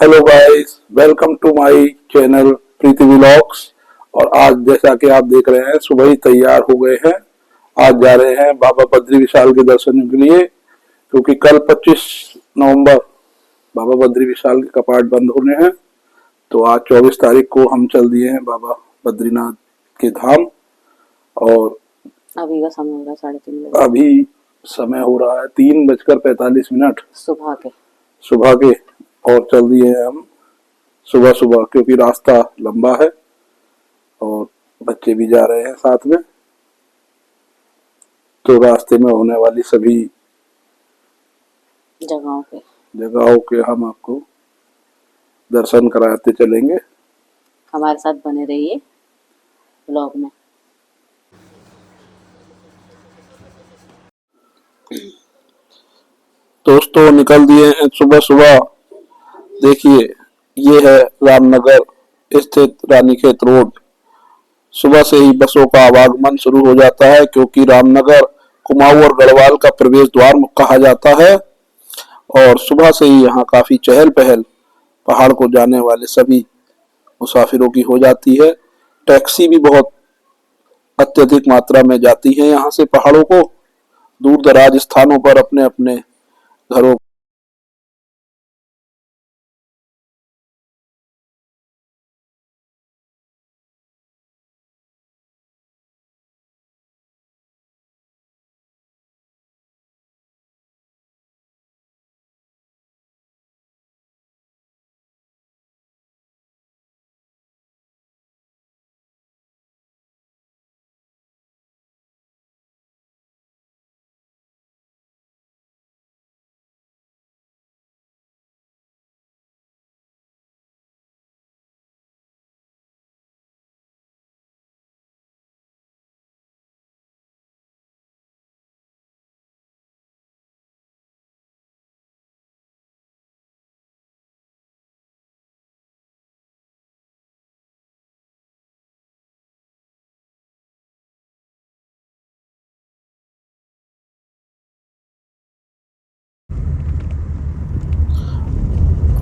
Hello guys, welcome to my channel Preeti vlogs. और आज जैसा कि आप देख रहे हैं, सुबह ही तैयार हो गए हैं। आज जा रहे हैं बाबा बद्री विशाल के दर्शन के लिए, क्योंकि कल 25 नवंबर बाबा बद्री विशाल के कपाट बंद होने हैं। तो आज 24 तारीख को हम चल दिए हैं बाबा बद्रीनाथ के धाम। और अभी का समय हो रहा है 3:30 बजे। अभी समय हो रहा है 3:45 सुबह के। और चल दिए हैं हम सुबह सुबह, क्योंकि रास्ता लंबा है और बच्चे भी जा रहे हैं साथ में। तो रास्ते में होने वाली सभी जगहों के हम आपको दर्शन कराते चलेंगे। हमारे साथ बने रहिए ब्लॉग में। दोस्तों, निकल दिए हैं सुबह सुबह। देखिए, ये है रामनगर स्थित रानीखेत रोड। सुबह से ही बसों का आवागमन शुरू हो जाता है, क्योंकि रामनगर कुमाऊं और गढ़वाल का प्रवेश द्वार कहा जाता है। और सुबह से ही यहाँ काफी चहल पहल पहाड़ को जाने वाले सभी मुसाफिरों की हो जाती है। टैक्सी भी बहुत अत्यधिक मात्रा में जाती है यहाँ से पहाड़ों को। दूर दराज स्थानों पर अपने अपने घरों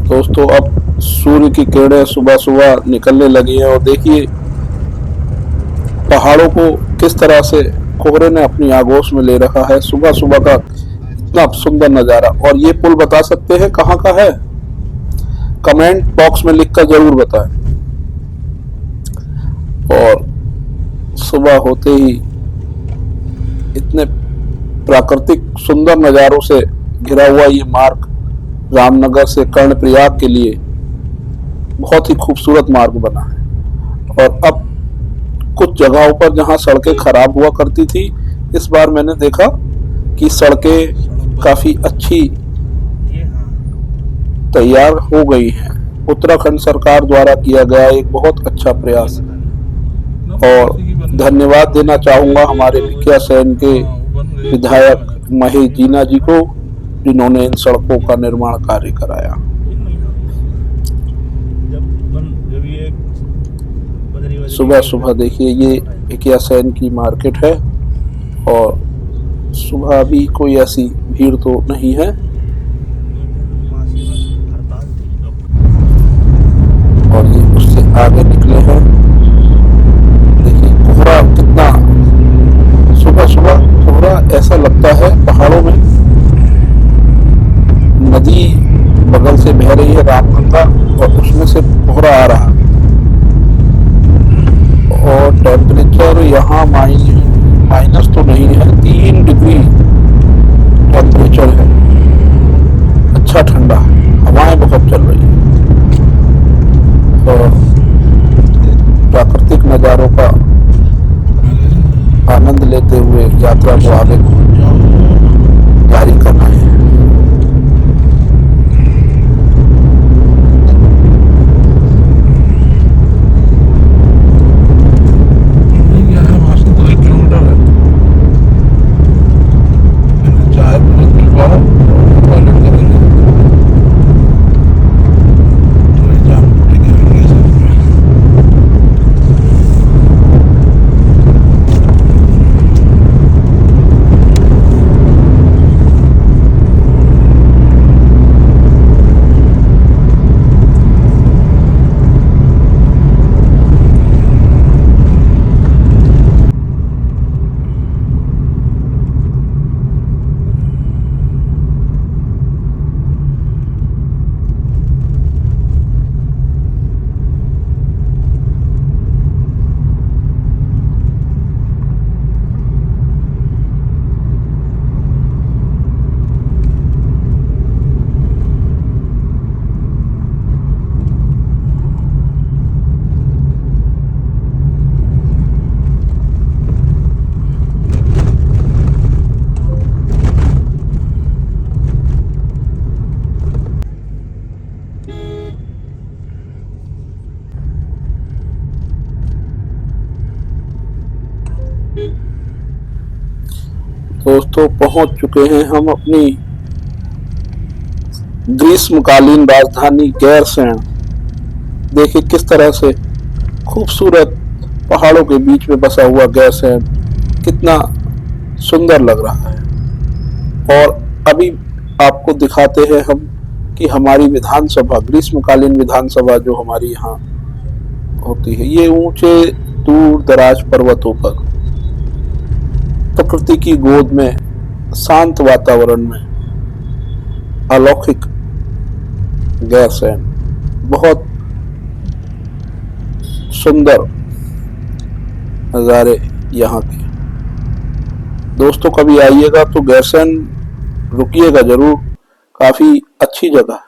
दोस्तों, अब सूर्य की किरणें सुबह सुबह निकलने लगी हैं। और देखिए पहाड़ों को किस तरह से कोहरे ने अपनी आगोश में ले रखा है। सुबह सुबह का इतना सुंदर नजारा। और ये पुल बता सकते हैं कहाँ का है? कमेंट बॉक्स में लिखकर जरूर बताएं। और सुबह होते ही इतने प्राकृतिक सुंदर नजारों से घिरा हुआ ये मार्ग रामनगर से कर्णप्रयाग के लिए बहुत ही खूबसूरत मार्ग बना है। और अब कुछ जगहों पर जहां सड़कें खराब हुआ करती थी, इस बार मैंने देखा कि सड़कें काफी अच्छी तैयार हो गई हैं। उत्तराखंड सरकार द्वारा किया गया एक बहुत अच्छा प्रयास। और धन्यवाद देना चाहूंगा हमारे भिकिया सैन के विधायक महेश जीना जी को, जिन्होंने इन सड़कों का निर्माण कार्य कराया। सुबह सुबह देखिए, ये भिकिया सैन की मार्केट है। और सुबह भी कोई ऐसी भीड़ तो नहीं है। और ये उससे आगे निकले हैं। देखिए कोहरा कितना, सुबह सुबह कोहरा ऐसा लगता है पहाड़ों में नदी बगल से बह रही है रामगंगा, और उसमें से कोहरा आ रहा। और टेम्परेचर यहाँ माइनस तो नहीं है, 3 डिग्री टेम्परेचर है। अच्छा ठंडा, हवाएं बहुत चल रही है। और दोस्तों पहुंच चुके हैं हम अपनी ग्रीष्मकालीन राजधानी गैरसैंण। देखिए किस तरह से खूबसूरत पहाड़ों के बीच में बसा हुआ गैरसैंण कितना सुंदर लग रहा है। और अभी आपको दिखाते हैं हम कि हमारी विधानसभा, ग्रीष्मकालीन विधानसभा जो हमारी यहाँ होती है, ये ऊंचे दूर दराज पर्वतों पर प्रकृति की गोद में शांत वातावरण में अलौकिक गैरसैंण बहुत सुंदर नज़ारे यहाँ के। दोस्तों कभी आइएगा तो गैरसैंण रुकिएगा जरूर, काफी अच्छी जगह है।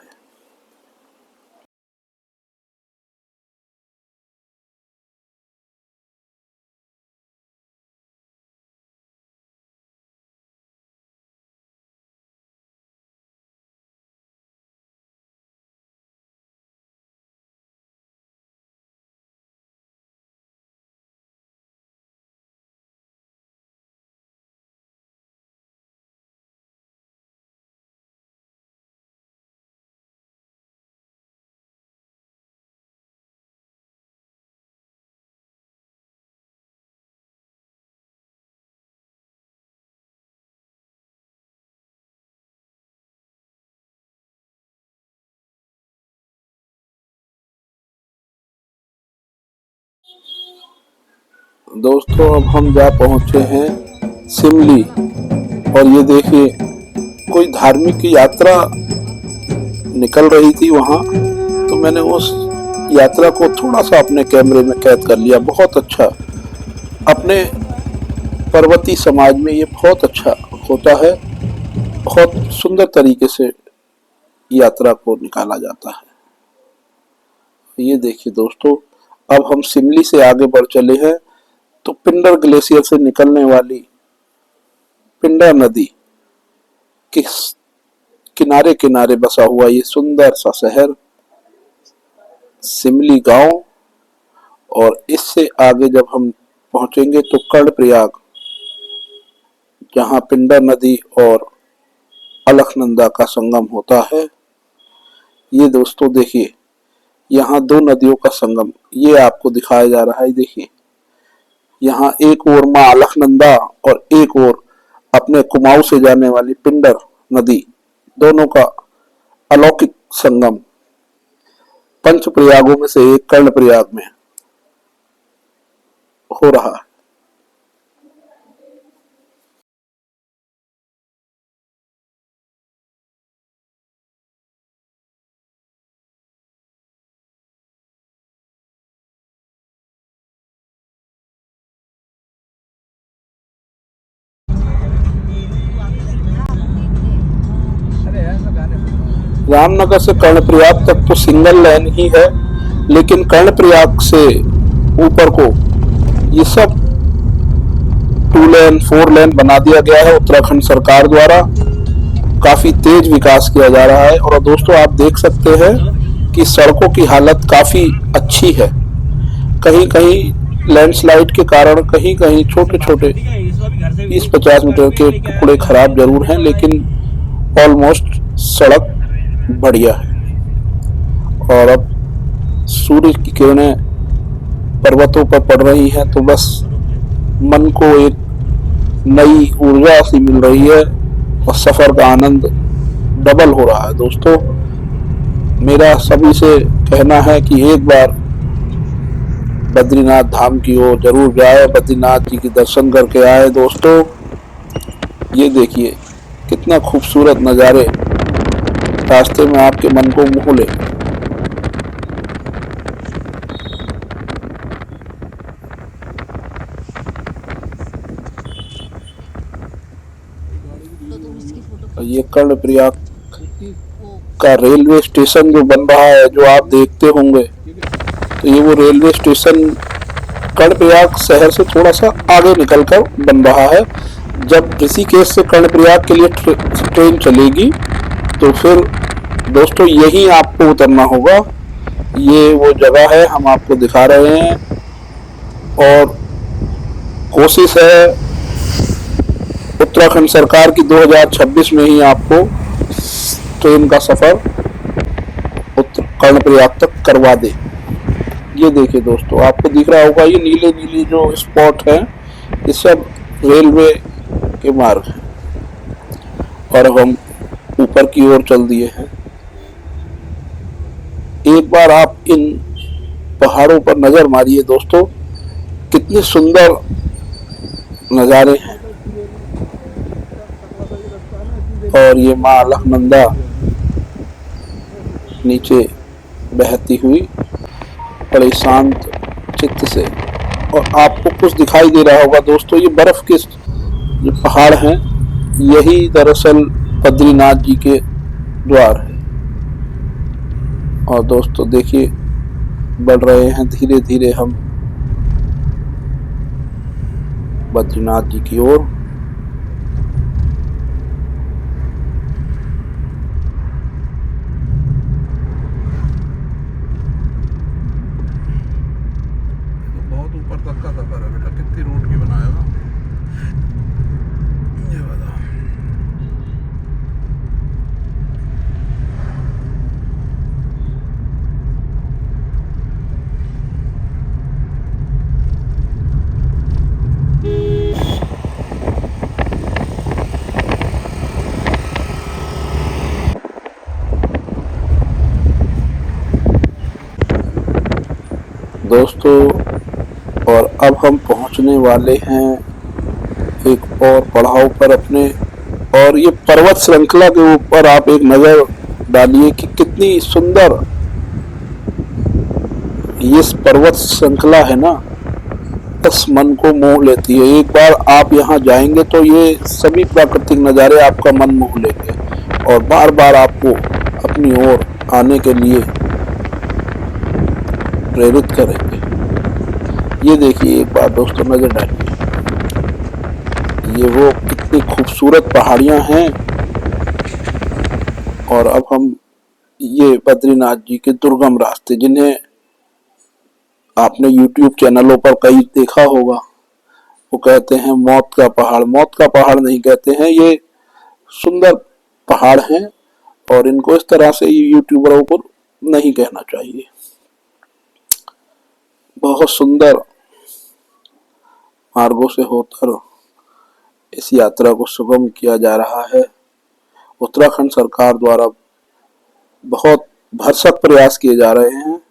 दोस्तों अब हम जा पहुंचे हैं सिमली, और ये देखिए कोई धार्मिक यात्रा निकल रही थी वहां, तो मैंने उस यात्रा को थोड़ा सा अपने कैमरे में कैद कर लिया। बहुत अच्छा, अपने पर्वतीय समाज में ये बहुत अच्छा होता है, बहुत सुंदर तरीके से यात्रा को निकाला जाता है। ये देखिए दोस्तों, अब हम सिमली से आगे बढ़ चले हैं तो पिंडर ग्लेशियर से निकलने वाली पिंडर नदी के किनारे किनारे बसा हुआ ये सुंदर सा शहर सिमली गांव। और इससे आगे जब हम पहुंचेंगे तो कर्णप्रयाग, जहां पिंडर नदी और अलकनंदा का संगम होता है। ये दोस्तों देखिए, यहाँ दो नदियों का संगम ये आपको दिखाया जा रहा है। देखिए यहाँ एक ओर माँ अलकनंदा और एक ओर अपने कुमाऊं से जाने वाली पिंडर नदी, दोनों का अलौकिक संगम पंच प्रयागों में से एक कर्णप्रयाग में हो रहा है। रामनगर से कर्णप्रयाग तक तो सिंगल लाइन ही है, लेकिन कर्णप्रयाग से ऊपर को ये सब 2 लेन 4 लेन बना दिया गया है उत्तराखंड सरकार द्वारा। काफी तेज विकास किया जा रहा है। और दोस्तों आप देख सकते हैं कि सड़कों की हालत काफी अच्छी है। कहीं कहीं लैंडस्लाइड के कारण कहीं कहीं छोटे छोटे 20-50 मीटर के टुकड़े खराब जरूर हैं, लेकिन ऑलमोस्ट सड़क बढ़िया है। और अब सूर्य की किरणें पर्वतों पर पड़ रही हैं तो बस मन को एक नई ऊर्जा सी मिल रही है और सफर का आनंद डबल हो रहा है। दोस्तों मेरा सभी से कहना है कि एक बार बद्रीनाथ धाम की ओर जरूर जाए, बद्रीनाथ जी के दर्शन करके आए। दोस्तों ये देखिए कितना खूबसूरत नज़ारे रास्ते में आपके मन को मोह ले। ये कर्णप्रयाग का रेलवे स्टेशन जो बन रहा है, जो आप देखते होंगे, तो ये वो रेलवे स्टेशन कर्णप्रयाग शहर से थोड़ा सा आगे निकलकर बन रहा है। जब ऋषिकेश से कर्णप्रयाग के लिए ट्रेन चलेगी तो फिर दोस्तों यही आपको उतरना होगा। ये वो जगह है हम आपको दिखा रहे हैं, और कोशिश है उत्तराखंड सरकार की 2026 में ही आपको ट्रेन का सफर कर्णप्रयाग तक करवा दे। ये देखिए दोस्तों, आपको दिख रहा होगा ये नीले नीले जो स्पॉट है, ये सब रेलवे के मार्ग हैं। और अब हम ऊपर की ओर चल दिए हैं। एक बार आप इन पहाड़ों पर नजर मारिए दोस्तों, कितने सुंदर नजारे हैं। और ये माँ अलकनंदा नीचे बहती हुई बड़े शांत चित्त से। और आपको कुछ दिखाई दे रहा होगा दोस्तों, ये बर्फ के जो पहाड़ हैं, यही दरअसल बद्रीनाथ जी के द्वार है। और दोस्तों देखिए, बढ़ रहे हैं धीरे धीरे हम बद्रीनाथ जी की ओर। बहुत ऊपर तक का सफर है बेटा, कितनी रोड की बनाएगा ये वाला। दोस्तों, और अब हम पहुंचने वाले हैं एक और पड़ाव पर अपने। और ये पर्वत श्रृंखला के ऊपर आप एक नजर डालिए कि कितनी सुंदर ये पर्वत श्रृंखला है ना, बस मन को मोह लेती है। एक बार आप यहाँ जाएंगे तो ये सभी प्राकृतिक नज़ारे आपका मन मोह लेंगे और बार बार आपको अपनी ओर आने के लिए प्रेरित करेंगे। ये देखिए एक बार दोस्तों नजर डालिए, ये वो कितनी खूबसूरत पहाड़ियां हैं। और अब हम ये बद्रीनाथ जी के दुर्गम रास्ते, जिन्हें आपने YouTube चैनलों पर कई देखा होगा, वो कहते हैं मौत का पहाड़। मौत का पहाड़ नहीं कहते हैं, ये सुंदर पहाड़ हैं और इनको इस तरह से यूट्यूबरों को नहीं कहना चाहिए। बहुत सुंदर मार्गों से होकर इस यात्रा को सुगम किया जा रहा है। उत्तराखंड सरकार द्वारा बहुत भरसक प्रयास किए जा रहे हैं।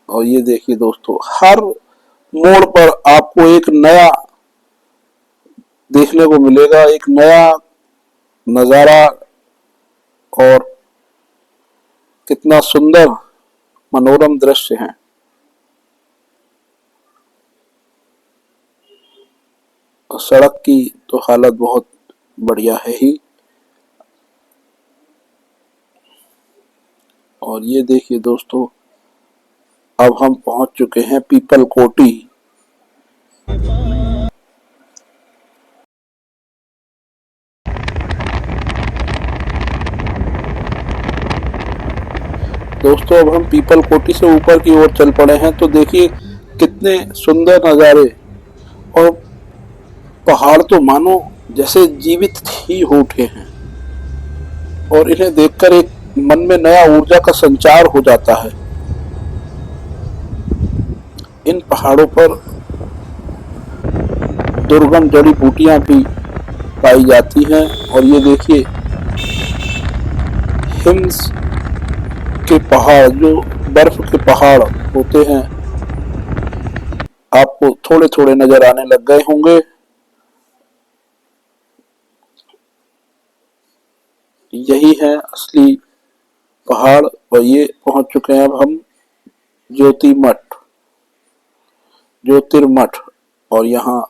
और ये देखिए दोस्तों, हर मोड़ पर आपको एक नया देखने को मिलेगा, एक नया नजारा। और कितना सुंदर मनोरम दृश्य है। सड़क की तो हालत बहुत बढ़िया है ही। और ये देखिए दोस्तों, अब हम पहुंच चुके हैं पीपल कोटी। दोस्तों अब हम पीपल कोटी से ऊपर की ओर चल पड़े हैं। तो देखिए कितने सुंदर नज़ारे, और पहाड़ तो मानो जैसे जीवित ही हो उठे हैं। और इन्हें देखकर एक मन में नया ऊर्जा का संचार हो जाता है। इन पहाड़ों पर दुर्गम जड़ी बूटियां भी पाई जाती हैं। और ये देखिए हिम्स के पहाड़, जो बर्फ के पहाड़ होते हैं, आपको थोड़े थोड़े नजर आने लग गए होंगे। यही है असली पहाड़। और ये पहुंच चुके हैं अब हम ज्योतिर्मठ। और यहाँ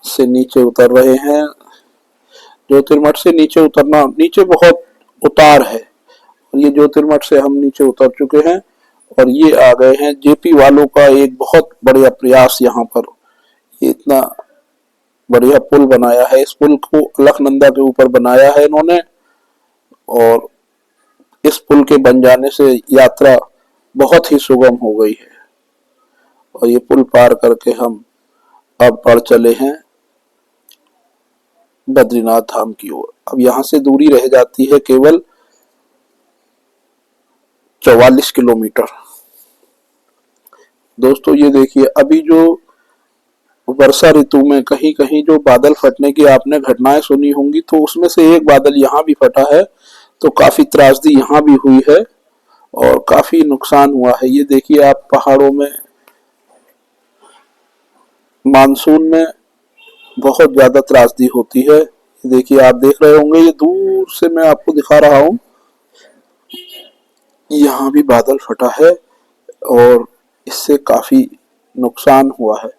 से नीचे उतर रहे हैं। ज्योतिर्मठ से नीचे उतरना, नीचे बहुत उतार है। और ये ज्योतिर्मठ से हम नीचे उतर चुके हैं और ये आ गए हैं जेपी वालों का एक बहुत बढ़िया प्रयास। यहाँ पर ये इतना बढ़िया पुल बनाया है। इस पुल को अलकनंदा के ऊपर बनाया है इन्होंने। और इस पुल के बन जाने से यात्रा बहुत ही सुगम हो गई है। और ये पुल पार करके हम अब बढ़ चले हैं बद्रीनाथ धाम की ओर। अब यहाँ से दूरी रह जाती है केवल 44 किलोमीटर। दोस्तों ये देखिए, अभी जो वर्षा ऋतु में कहीं कहीं जो बादल फटने की आपने घटनाएं सुनी होंगी, तो उसमें से एक बादल यहाँ भी फटा है, तो काफी त्रासदी यहाँ भी हुई है और काफी नुकसान हुआ है। ये देखिए आप, पहाड़ों में मानसून में बहुत ज्यादा त्रासदी होती है। देखिए आप देख रहे होंगे, ये दूर से मैं आपको दिखा रहा हूँ, यहाँ भी बादल फटा है और इससे काफी नुकसान हुआ है।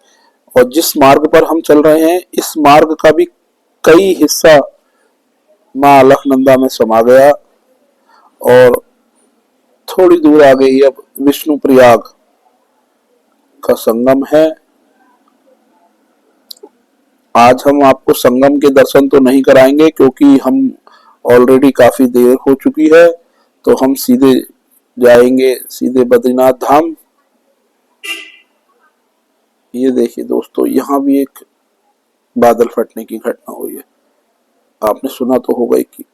और जिस मार्ग पर हम चल रहे हैं, इस मार्ग का भी कई हिस्सा मां अलकनंदा में समा गया और थोड़ी दूर आगे ही अब विष्णु प्रयाग का संगम है। आज हम आपको संगम के दर्शन तो नहीं कराएंगे क्योंकि हम ऑलरेडी काफी देर हो चुकी है, तो हम सीधे जाएंगे सीधे बद्रीनाथ धाम। ये देखिए दोस्तों, यहाँ भी एक बादल फटने की घटना हुई है। आपने सुना तो होगा कि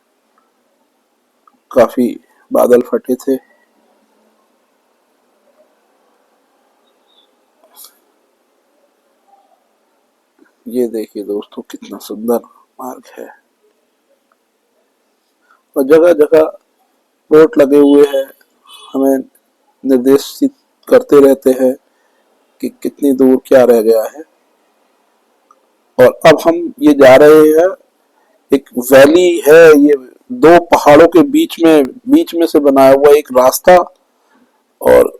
काफी बादल फटे थे। ये देखिए दोस्तों, कितना सुंदर मार्ग है और जगह जगह बोर्ड लगे हुए हैं, हमें निर्देशित करते रहते हैं कि कितनी दूर क्या रह गया है। और अब हम ये जा रहे हैं, एक वैली है, ये दो पहाड़ों के बीच में से बनाया हुआ एक रास्ता, और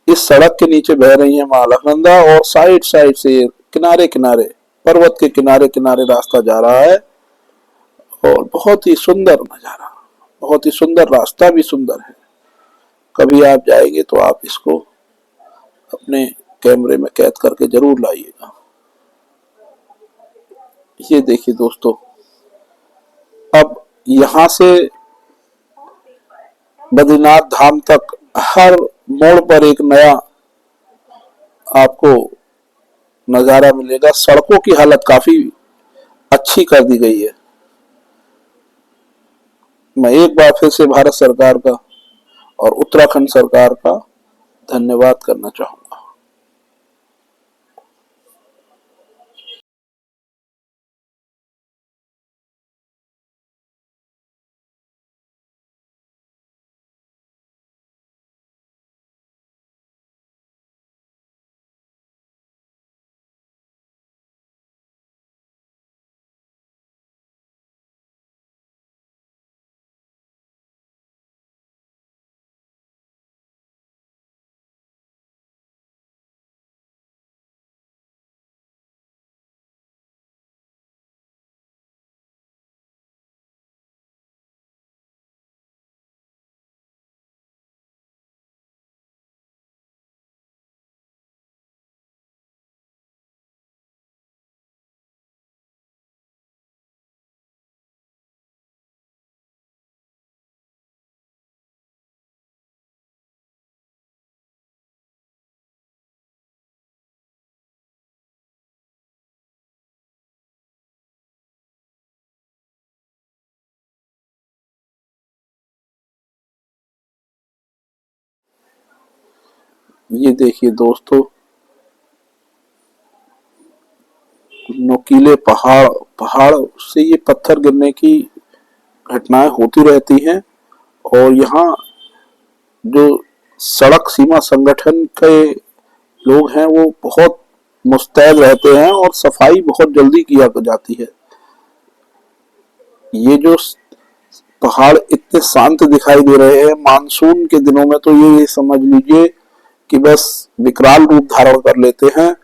इस सड़क के नीचे बह रही है मां अलकनंदा और साइड साइड से किनारे किनारे, पर्वत के किनारे किनारे रास्ता जा रहा है और बहुत ही सुंदर नजारा, बहुत ही सुंदर रास्ता भी सुंदर है। कभी आप जाएंगे तो आप इसको अपने कैमरे में कैद करके जरूर लाइएगा। ये देखिए दोस्तों, अब यहां से बद्रीनाथ धाम तक हर मोड़ पर एक नया आपको नजारा मिलेगा। सड़कों की हालत काफी अच्छी कर दी गई है। मैं एक बार फिर से भारत सरकार का और उत्तराखंड सरकार का धन्यवाद करना चाहूंगा। ये देखिए दोस्तों, नुकीले पहाड़ पहाड़ से ये पत्थर गिरने की घटनाएं होती रहती हैं और यहाँ जो सड़क सीमा संगठन के लोग हैं वो बहुत मुस्तैद रहते हैं और सफाई बहुत जल्दी किया जाती है। ये जो पहाड़ इतने शांत दिखाई दे रहे हैं, मानसून के दिनों में तो ये समझ लीजिए कि बस विकराल रूप धारण कर लेते हैं,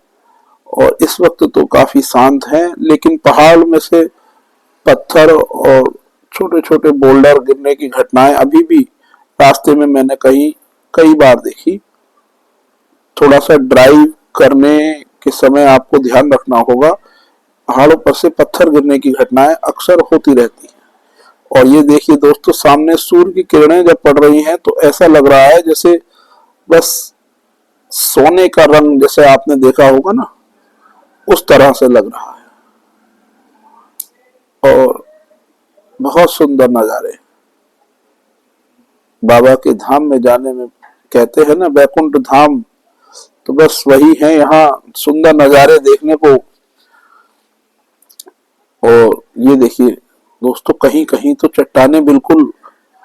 और इस वक्त तो काफी शांत हैं, लेकिन पहाड़ में से पत्थर और छोटे छोटे बोल्डर गिरने की घटनाएं अभी भी रास्ते में मैंने कई बार देखी। थोड़ा सा ड्राइव करने के समय आपको ध्यान रखना होगा, पहाड़ों पर से पत्थर गिरने की घटनाएं अक्सर होती रहती हैं। और ये देखिए दोस्तों, सामने सूर्य की किरणें जब पड़ रही हैं तो ऐसा लग रहा है जैसे बस सोने का रंग, जैसे आपने देखा होगा ना, उस तरह से लग रहा है। और बहुत सुंदर नजारे बाबा के धाम में जाने में, कहते हैं ना वैकुंठ धाम, तो बस वही है यहाँ, सुंदर नजारे देखने को। और ये देखिए दोस्तों, कहीं कहीं तो चट्टाने बिल्कुल,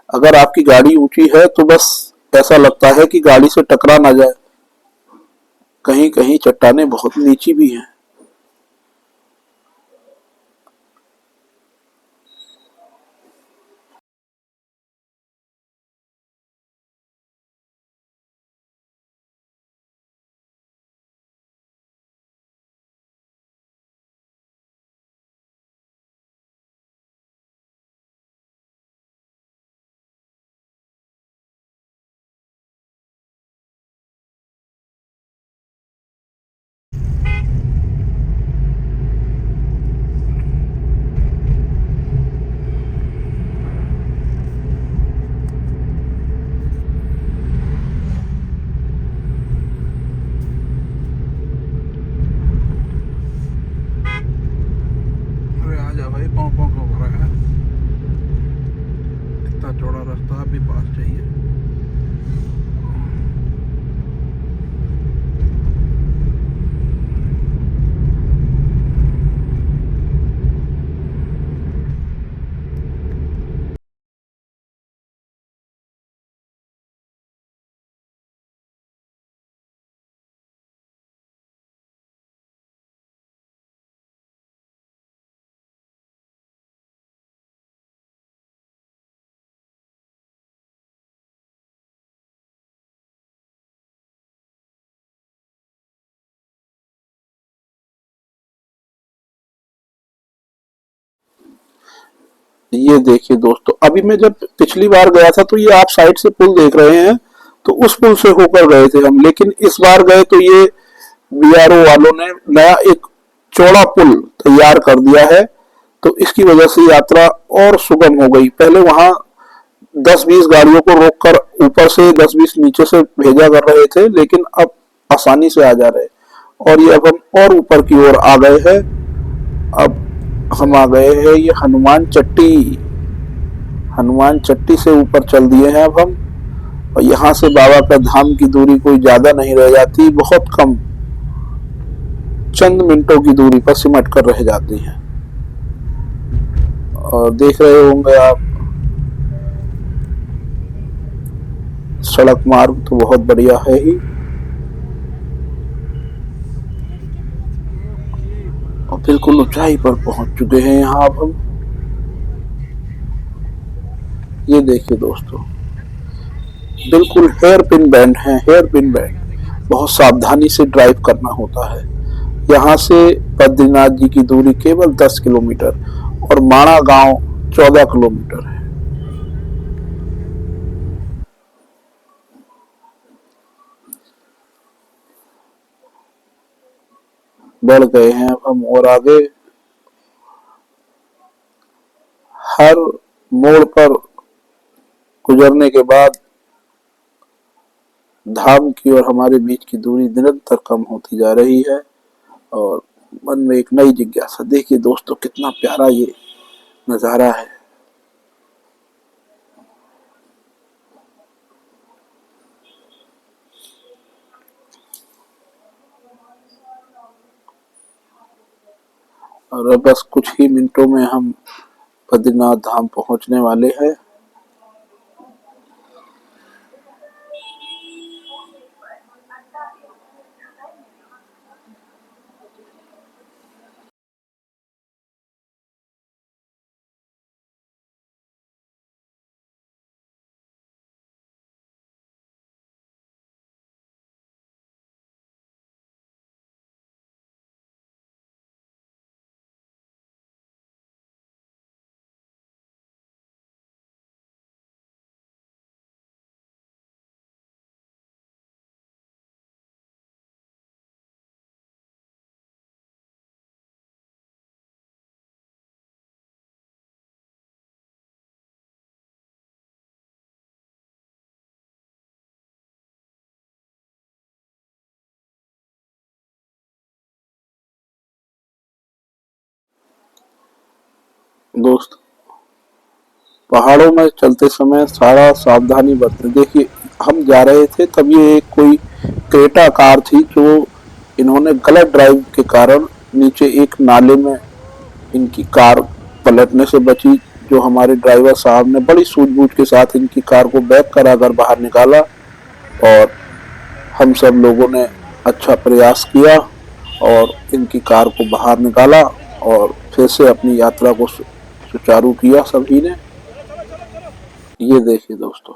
अगर आपकी गाड़ी ऊंची है तो बस ऐसा लगता है कि गाड़ी से टकरा ना जाए। कहीं कहीं चट्टाने बहुत नीची भी हैं। अरे आजा भाई, पाँव पाँव का हो रहा है। इतना चौड़ा रास्ता भी पास चाहिए। ये देखिए दोस्तों, अभी मैं जब पिछली बार गया था तो ये आप साइड से पुल देख रहे हैं, तो उस पुल से होकर गए थे हम। लेकिन इस बार गए तो ये बीआरओ वालों ने नया एक चौड़ा पुल तैयार कर दिया है, तो इसकी वजह से यात्रा और सुगम हो गई। पहले वहां 10-20 गाड़ियों को रोककर ऊपर से 10-20 नीचे से भेजा कर रहे थे, लेकिन अब आसानी से आ जा रहे। और ये अब हम और ऊपर की ओर आ गए हैं। अब हम आ गए हैं ये हनुमान चट्टी। हनुमान चट्टी से ऊपर चल दिए हैं अब हम। और यहाँ से बाबा का धाम की दूरी कोई ज्यादा नहीं रह जाती, बहुत कम, चंद मिनटों की दूरी पर सिमट कर रह जाती है। और देख रहे होंगे आप, सड़क मार्ग तो बहुत बढ़िया है ही। और बिल्कुल ऊंचाई पर पहुंच चुके हैं यहाँ अब हम। ये देखिए दोस्तों, बिल्कुल हेयर पिन बैंड है, हेयर पिन बैंड। बहुत सावधानी से ड्राइव करना होता है। यहाँ से बद्रीनाथ जी की दूरी केवल 10 किलोमीटर और माणा गांव 14 किलोमीटर है। बढ़ गए हैं अब हम और आगे। हर मोड़ पर गुजरने के बाद धाम की और हमारे बीच की दूरी निरंतर कम होती जा रही है। और मन में एक नई जिज्ञासा। देखिए दोस्तों, कितना प्यारा ये नजारा है। और बस कुछ ही मिनटों में हम बद्रीनाथ धाम पहुंचने वाले हैं। दोस्त, पहाड़ों में चलते समय सारा सावधानी बरतें। देखिए, हम जा रहे थे तब ये एक कोई क्रेटा कार थी जो इन्होंने गलत ड्राइव के कारण नीचे एक नाले में इनकी कार पलटने से बची। जो हमारे ड्राइवर साहब ने बड़ी सूझबूझ के साथ इनकी कार को बैक कराकर बाहर निकाला और हम सब लोगों ने अच्छा प्रयास किया और इनकी कार को बाहर निकाला और फिर से अपनी यात्रा को सुचारू किया सभी ने। ये देखिए दोस्तों,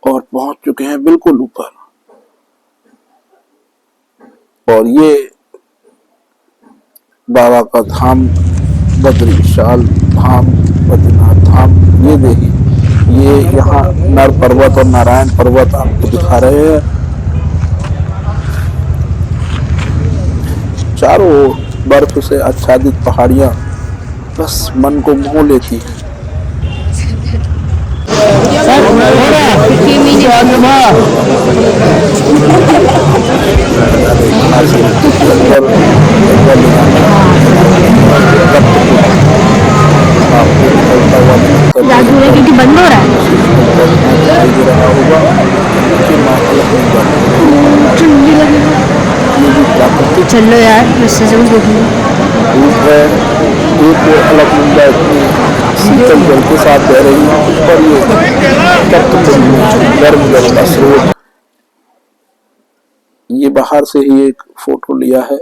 और पहुंच चुके हैं बिल्कुल ऊपर। और ये बाबा का धाम, बद्री विशाल धाम, बद्रीनाथ धाम। ये देखिए, ये यहाँ नर पर्वत और नारायण पर्वत आपको दिखा रहे हैं। चारों ओर बर्फ से आच्छादित पहाड़ियां बस मन को मोह लेती हैं। क्योंकि बंद हो रहा है। चलो यार, मुझसे जरूर देखूंगी। धूप है, धूप अलकनंदा इतनी शीतल जल के साथ बह रही है, उस पर ये गर्म जल का स्रोत। ये बाहर से ही एक फोटो लिया है।